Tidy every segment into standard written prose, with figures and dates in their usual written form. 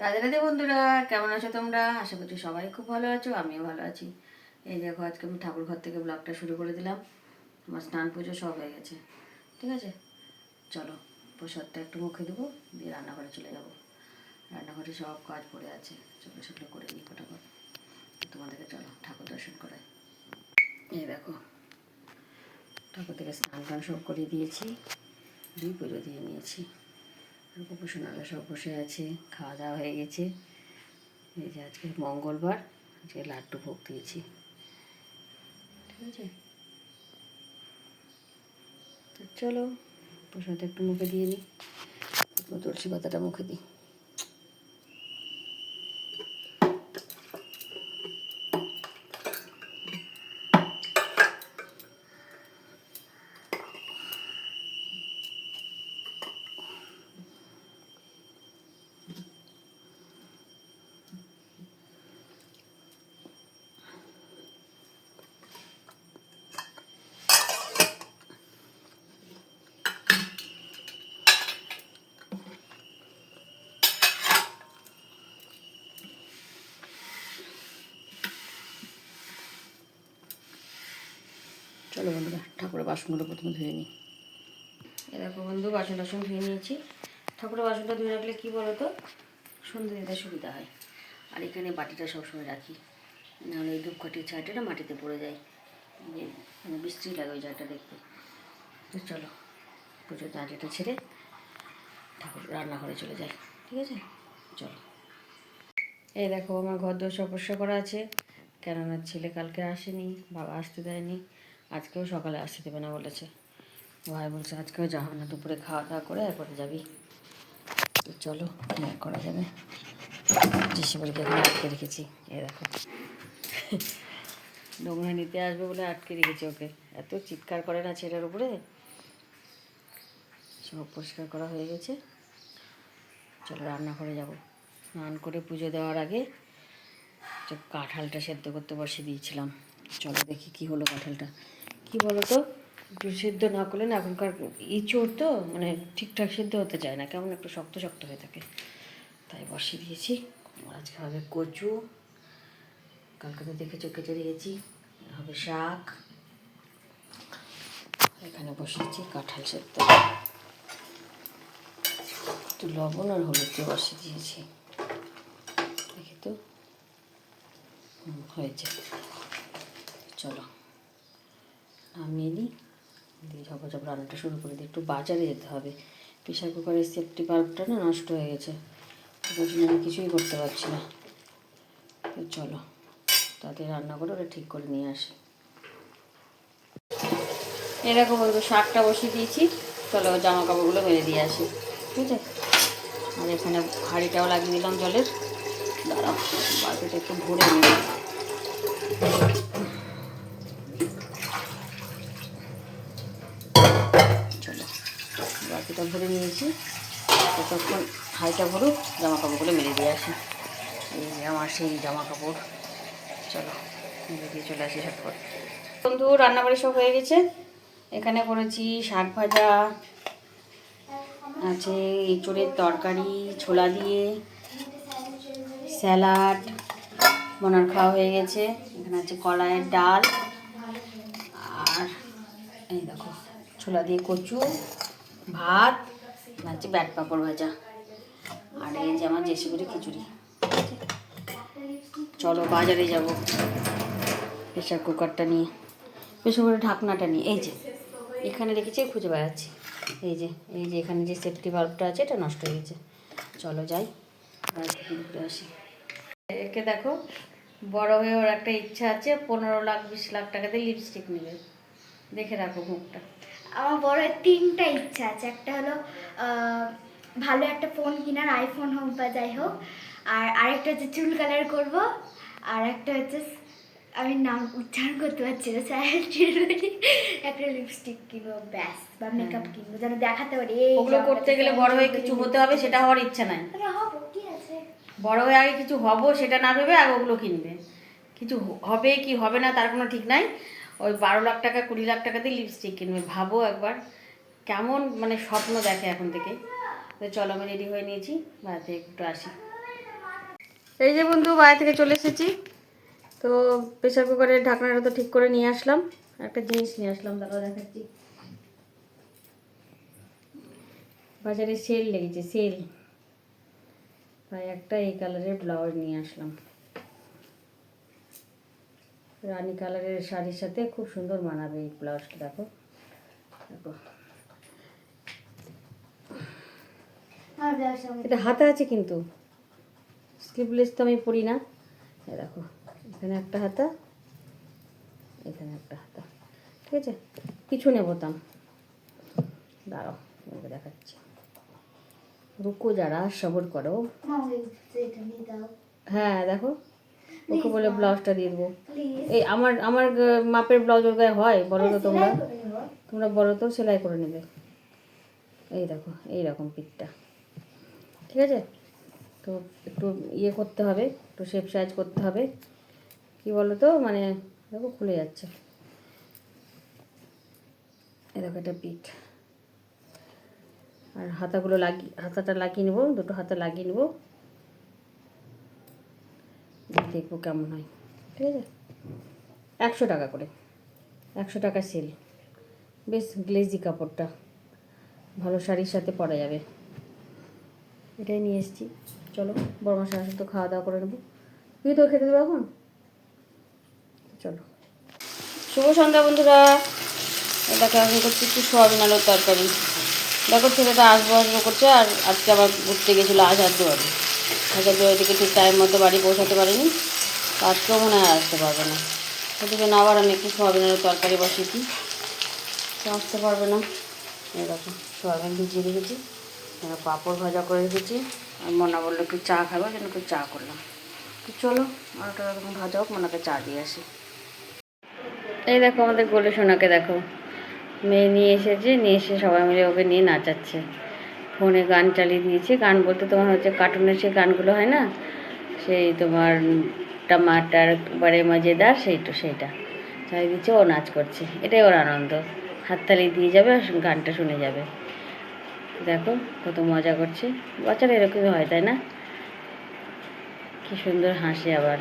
রাধে রাধে বন্ধুরা, কেমন আছো তোমরা? আশা করছি সবাই খুব ভালো আছো, আমিও ভালো আছি। এই দেখো, আজকে আমি ঠাকুর ঘর থেকে ব্লগটা শুরু করে দিলাম। আমার স্নান পুজো সব হয়ে গেছে, ঠিক আছে। চলো, প্রসাদটা একটু মুখে দেবো, দিয়ে রান্নাঘরে চলে যাব। রান্নাঘরে সব কাজ পড়ে আছে, চলো সেগুলো করে নিই ফটাফট। তোমাদেরকে চলো ঠাকুর দর্শন করাই। এই দেখো, ঠাকুর থেকে স্নান টান সব করে দিয়েছি, দিয়ে পুজো দিয়ে নিয়েছি। গোপুসোনারা সব বসে আছে, খাওয়া দাওয়া হয়ে গেছে। এই যে আজকে মঙ্গলবার, আজকে লাড্ডু ভোগ দিয়েছি, ঠিক আছে। তো চলো প্রসাদ একটু মুখে দিয়ে নিই, তুলসী পাতাটা মুখে দিই। চলো বন্ধুরা, ঠাকুরের বাসনগুলো প্রথমে ধুয়ে নিই। এরকম বন্ধু, বাসন টাসন ধুয়ে নিয়েছি। ঠাকুরের বাসনটা ধুয়ে রাখলে কী বলো তো, সন্ধে দিতে সুবিধা হয়। আর এখানে বাটিটা সবসময় রাখি, নাহলে এই ধূপকাঠির ছাইটাটা মাটিতে পড়ে যায়, যে মানে বৃষ্টি লাগে ওই জায়গাটা দেখতে। তো চলো পুজোর জাঁটাটা ছেড়ে ঠাকুর রান্নাঘরে চলে যাই, ঠিক আছে। চলো, এই দেখো আমার ঘর দোর সব পরিষ্কার করা আছে, কেননা ছেলে কালকে আসেনি, বাবা আসতে দেয়নি, আজকেও সকালে আসতে দেবে না বলেছে। ভাই বলছে আজকেও যা হবে না, দুপুরে খাওয়া দাওয়া করে এরপরে যাবি। তো চলো, কি আর করা যাবে। ডিসেম্বরকে এখানে আটকে রেখেছি, এই দেখো নোংরা নিতে আসবে বলে আটকে রেখেছি ওকে। এত চিৎকার করে না ছেলের উপরে। সব পরিষ্কার করা হয়ে গেছে, চলো রান্নাঘরে যাব। স্নান করে পুজো দেওয়ার আগে কাঁঠালটা সেদ্ধ করতে বসিয়ে দিয়েছিলাম। চলো দেখি কি হলো কাঁঠালটা। কি বলো তো, একটু সেদ্ধ না করলে না, এখনকার ইঁচড় তো মানে ঠিকঠাক সেদ্ধ হতে চায় না, কেমন একটু শক্ত শক্ত হয়ে থাকে, তাই বসিয়ে দিয়েছি। আজকে হবে কচু, কালকে তো দেখেছো কেটে দিয়েছি, হবে শাক। এখানে বসিয়েছি কাঁঠাল সেদ্ধ, একটু লবণ আর হলুদ দিয়ে বসিয়ে দিয়েছি, দেখি তো হয়েছে। চলো নামিয়ে নিই, দিয়ে ঝপঝপ রান্নাটা শুরু করে দিই। একটু বাজারে যেতে হবে, প্রেশার কুকারের সেফটি বাল্বটা না নষ্ট হয়ে গেছে, ওই জন্য আমি কিছুই করতে পারছি না। তো চলো তাতে রান্না করে ওটা ঠিক করে নিয়ে আসি। এরকম বলবো, শাকটা বসিয়ে দিয়েছি, চলো জামা কাপড়গুলো মেরে দিয়ে আসি, ঠিক আছে। আর এখানে হাঁড়িটাও লাগিয়ে দিলাম জলের, দাঁড়াও বালতিটা একটু ভরে নিই। চলো বালতিটা ভরে নিয়েছি, ততক্ষণ হাঁড়িটা ভরুক, জামা কাপড়গুলো মেরে দিয়ে আসি। এই যে আমার সেই জামা কাপড়, চলো মেরে দিয়ে চলে আসি ঝটপট। বন্ধু রান্নাবাড়ি সব হয়ে গেছে, এখানে করেছি শাক ভাজা আছে, এঁচোড়ের তরকারি ছোলা দিয়ে, স্যালাড, মনার খাওয়া হয়ে গেছে। এখানে আছে কলাইয়ের ডাল, আর এই দেখো ছোলা দিয়ে কচু, ভাত, আছে ব্যাট পাঁপড় ভাজা, আর এই যে আমার জেসিগুড়ি খিচুড়ি। চলো বাজারে যাব, প্রেশার কুকারটা নিয়ে, প্রেশার কুকারের ঢাকনাটা নিয়ে, এই যে এখানে রেখেছি, খুঁজে বেড়াচ্ছি। এই যে এখানে যে সেফটি বাল্বটা আছে এটা নষ্ট হয়ে গেছে। চলো যাই, ঘুরে আসি। একে দেখো, বড় হয়ে ওর একটা ইচ্ছা আছে, 15 লাখ 20 লাখ টাকা দিয়ে লিপস্টিক নেবে, দেখে রাখো মুখটা। আমার বড় 3টা ইচ্ছা আছে, একটা হলো ভালো একটা ফোন কেনার, আইফোন হোক বা যাই হোক, আর আরেকটা হচ্ছে চুল কালার করব, আর একটা হচ্ছে আমি নাম উচ্চারণ করতে পারছি না, একটা লিপস্টিক কিনবো ব্যাস, বা মেকআপ কিনবো যেন দেখাতে পারি। ওগুলো করতে গেলে বড় হয়ে কিছু হতে হবে, সেটা হওয়ার ইচ্ছা নাই। হবো, কি আছে, বড় হয়ে আগে কিছু হব সেটা না ভেবে আগে ওগুলো কিনবে। কিছু হবে কি হবে না তার কোনো ঠিক নাই। ওই 12 লাখ টাকা 20 লাখ টাকা দিয়ে লিপস্টিক কিনবে, ভাবো একবার কেমন মানে স্বপ্ন দেখে এখন থেকে। তো চলো আমি রেডি হয়ে নিয়েছি, বাড়িতে একটু আসি। এই যে বন্ধু বাইরে থেকে চলে এসেছি, তো প্রেসার কুকারের ঢাকনাটা তো ঠিক করে নিয়ে আসলাম। একটা জিনিস নিয়ে আসলাম, তারপর দেখাচ্ছি। বাজারে সেল লেগেছে, সেল। তাই একটা এই কালারের ব্লাউজ নিয়ে আসলাম। রানী কালারের শাড়ির সাথে খুব সুন্দর মানাবে এই ব্লাউজটা। দেখো দেখো, এটা হাতা আছে কিন্তু স্লিভলেস তো আমি পরি না। এই দেখো, এখানে একটা হাতা, এখানে একটা হাতা, ঠিক আছে। পিছনে বোতাম, দাঁড়াও তোমাকে দেখাচ্ছি। রুকো যারা, সবর করো। হ্যাঁ দেখো, ওকে বলে ব্লাউজটা দিয়ে দেবো। এই আমার আমার মাপের ব্লাউজ ওর গায়ে হয়? বলো তো তোমরা, তোমরা বলো তো, সেলাই করে নেবে। এই দেখো এইরকম পিঠটা, ঠিক আছে। তো একটু ইয়ে করতে হবে, একটু শেপ সাইজ করতে হবে। কি বলো তো, মানে দেখো খুলে যাচ্ছে। এই দেখো এটা পিঠ, আর হাতাগুলো হাতাটা লাগিয়ে নেবো, দুটো হাতা লাগিয়ে নেবো, দেখবো কেমন হয়, ঠিক আছে। 100 টাকা করে, 100 টাকা সেল। বেশ গ্লেজি কাপড়টা, ভালো শাড়ির সাথে পরা যাবে। এটাই নিয়ে এসেছি। চলো বড় মশাই আসলে তো খাওয়া দাওয়া করে নেবো। তুই তো খেতে দেবো এখন, চলো। শুভ সন্ধ্যা বন্ধুরা। এটাকে এখন করছি একটু সোয়াবিন আলুর তরকারি। দেখো ছেলেটা আসবো আসবো করছে, আর আজকে আবার ঘুরতে গেছিলো হাজারদুয়ারি। হাজারদুয়ারি থেকে ঠিক টাইম মতো বাড়ি পৌঁছাতে পারিনি, আজকেও মনে হয় আসতে পারবে না। সেদিকে না, আবার আমি একটু সোয়াবিন আলুর তরকারি বসিয়েছি, তো আসতে পারবে না। এরকম সোয়াবিন ভিজিয়ে রেখেছি, পাঁপড় ভাজা করে রেখেছি, আর মনা বললো একটু চা খাবে, যেন একটু চা করলাম। তো চলো আর ওটা এরকম ভাজা হোক, মনাকে চা দিয়ে আসি। এই দেখো আমাদের গোলে সোনাকে দেখো, মেয়ে নিয়ে এসেছে, নিয়ে এসে সবাই মিলে ওকে নিয়ে নাচাচ্ছে। ফোনে গান চালিয়ে দিয়েছে, গান বলতে তোমার হচ্ছে কার্টুনের সেই গানগুলো হয় না, সেই তোমার টমাটার বড়ে মজেদার, সেইটা চালিয়ে দিচ্ছে, ও নাচ করছে। এটাই ওর আনন্দ, হাততালি দিয়ে যাবে আর গানটা শুনে যাবে। দেখো কত মজা করছে, বাচ্চারা এরকমই হয় তাই না? কি সুন্দর হাসে, আবার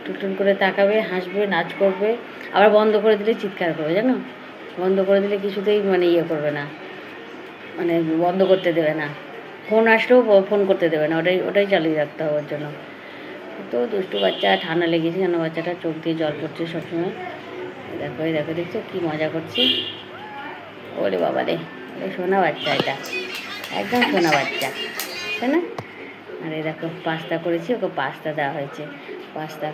টুকটুক করে তাকাবে, হাসবে, নাচ করবে। আবার বন্ধ করে দিলে চিৎকার করবে, জানো, বন্ধ করে দিলে কিছুতেই মানে ইয়ে করবে না, মানে বন্ধ করতে দেবে না। ফোন আসলেও ফোন করতে দেবে না, ওটাই চালিয়ে রাখতে হবে ওর জন্য। তো দুষ্টু বাচ্চা, ঠান্ডা লেগেছে যেন বাচ্চাটা, চোখ দিয়ে জল পড়ছে সবসময়। দেখো এই দেখো, দেখছো কী মজা করছি। ওরে বাবা রে, সোনা বাচ্চা, এটা একদম সোনা বাচ্চা, তাই না? আর এই দেখো পাস্তা করেছি, ওকে পাস্তা দেওয়া হয়েছে, পাস্তা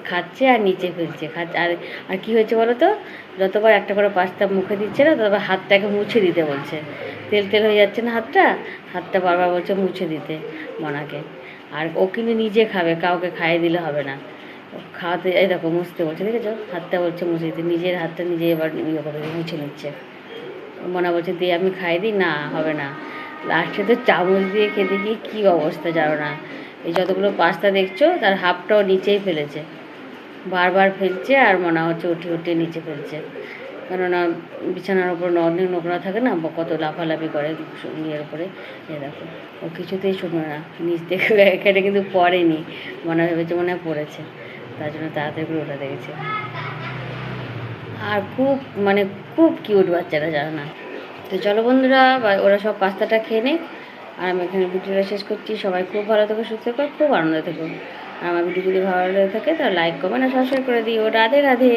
খাচ্ছে আর নিচে ফেলছে, খাচ্ছে। আর কী হয়েছে বলো তো, যতবার একটা করে পাস্তা মুখে দিচ্ছে না, ততবার হাতটাকে মুছে দিতে বলছে। তেল তেল হয়ে যাচ্ছে না হাতটা বারবার বলছে মুছে দিতে মনাকে। আর ও কিন্তু নিজে খাবে, কাউকে খাইয়ে দিলে হবে না। খাওয়াতে, এই দেখো মুছতে বলছে, দেখেছো, হাতটা বলছে মুছে দিতে, নিজের হাতটা নিজে এবার ইয়ে করে মুছে নিচ্ছে। মনা বলছে দিয়ে আমি খাই দিই, না হবে না। লাস্টে তো চামচ দিয়ে খেতে গিয়ে কী অবস্থা জানো না। এই যতগুলো পাস্তা দেখছো তার হাফটাও নিচেই ফেলেছে, বারবার ফেলছে, আর মনে হচ্ছে উঠিয়ে নিচে ফেলছে। কেননা বিছানার ওপর অনেক নোংরা থাকে না, কত লাফালাফি করে ইয়ের উপরে। এ দেখো ও কিছুতেই শুকনো না, নিচ থেকে এখানে কিন্তু পড়েনি, মনে ভেবেছে মনে হয় পড়েছে, তার জন্য তাড়াতাড়ি করে ওটা দেখেছে। আর খুব কিউট বাচ্চারা, জানো না। তো চলো বন্ধুরা, ওরা সব পাস্তাটা খেয়ে নেই, আর আমি এখানে ভিডিওটা শেষ করছি। সবাই খুব ভালো থেকো, সুস্থ থেকো, খুব আনন্দ থেকো। আর আমার ভিডিও যদি ভালো লেগে থাকে তাহলে লাইক কমেন্ট আর সাবস্ক্রাইব করে দিও। রাধে রাধে।